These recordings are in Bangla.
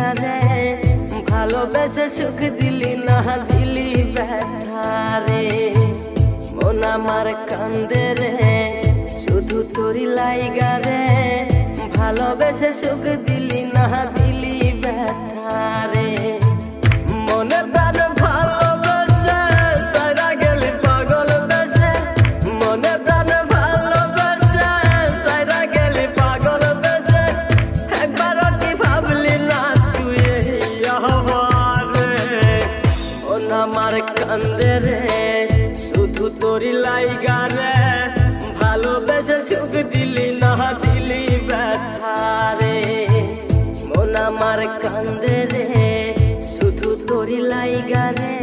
লাইগা রে ভালোবেসে সুখ দিলি না দিলি ব্যথা রে মন আমার কান্দে রে শুধু তোরি লাইগা রে ভালোবেসে সুখ দিলি না দিলি ব্যথা রে মনে প্রাণ ভালোবেসে সারা গেলি পাগল বেশে মনে প্রাণ ভালোবেসে সারা গেলি পাগল বেশে একবারও কি ভাবলি না তুই আমারে মন আমার কান্দে রে শুধু তোরি লাইগা রে ভালোবেসে সুখ দিলি না দিলি ব্যথা রে মন আমার কান্দে রে শুধু তোরি লাইগা রে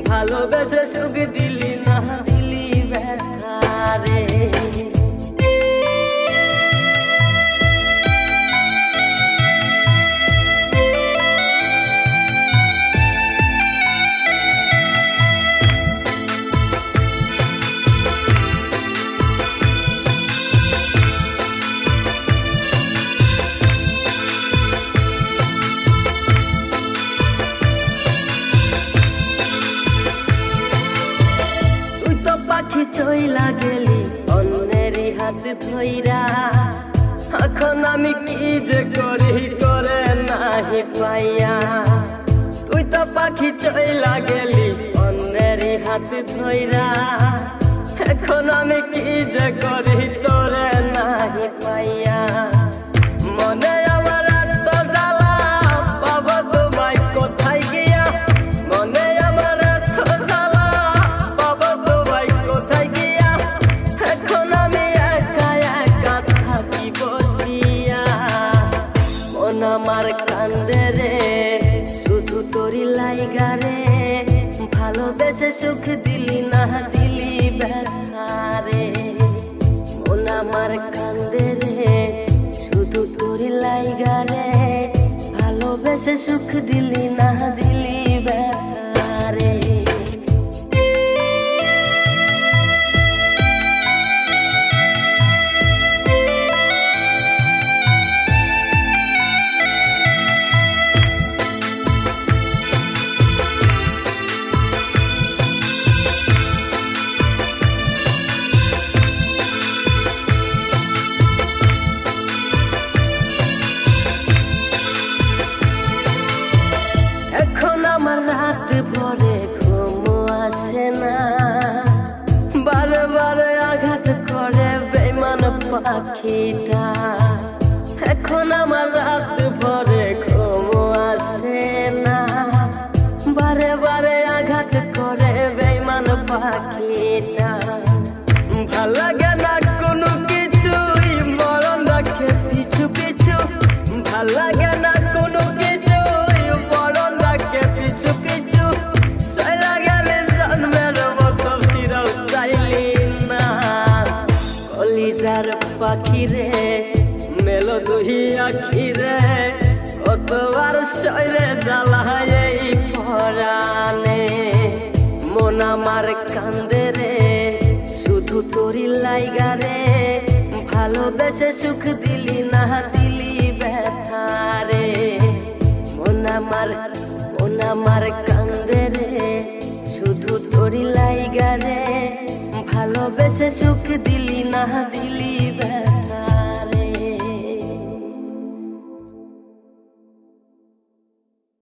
ভালোবেসে সুখ দিলি না দিলি ব্যথা রে পাখি চইলা গেলি অন্যেরই হাত ধইরা এখন আমি কি যে করি করে নাহি পাইয়া তুই তো পাখি চইলা গেলি অন্যেরই হাত ধইরা এখন আমি কি যে করি তোরে নাহি পাইয়া মনে আমার এত জ্বালা পাবো তোমায় কোথায় গিয়া মনে আমার এত জ্বালা পাবো তোমায় কোথায় গিয়া এখন আমি একা একা থাকি বসিয়া মন আমার কান্দে রে শুধু তোরি লাইগা রে ভালোবেসে সুখ দিলি না দিলি ব্যথা রে মন আমার কান্দে রে শুধু তোরি লাইগা রে ভালোবেসে সুখ দিলি না দিলি ব্যথা রে এখন আমার রাত ভরে ঘুম আসে না বারে বারে আঘাত করে বেঈমান পাখিটা এখন আমার রাত ভরে ঘুম আসে না বারে বারে আঘাত করে বেঈমান পাখিটা ভাল লাগে না কোনো কিছুই মরণ রাখে পিছু পিছু ভাল লাগে না কোনো কিছুই মরণ রাখে পিছু পিছু চলা গেলে জন্মের মতো ফিরেও চাইলি না কলিজার পাখি রে মেলো দুহি আখি রে কতবার শরীরে জ্বালায় এই পরাণে মন আমার কান্দে রে শুধু তোরি লাইগা রে ভালোবেসে সুখ দিলি না দিলি ব্যথা রে মন আমার কান্দে রে শুধু তোরি লাইগা রে ভালোবেসে সুখ দিলি না দিলি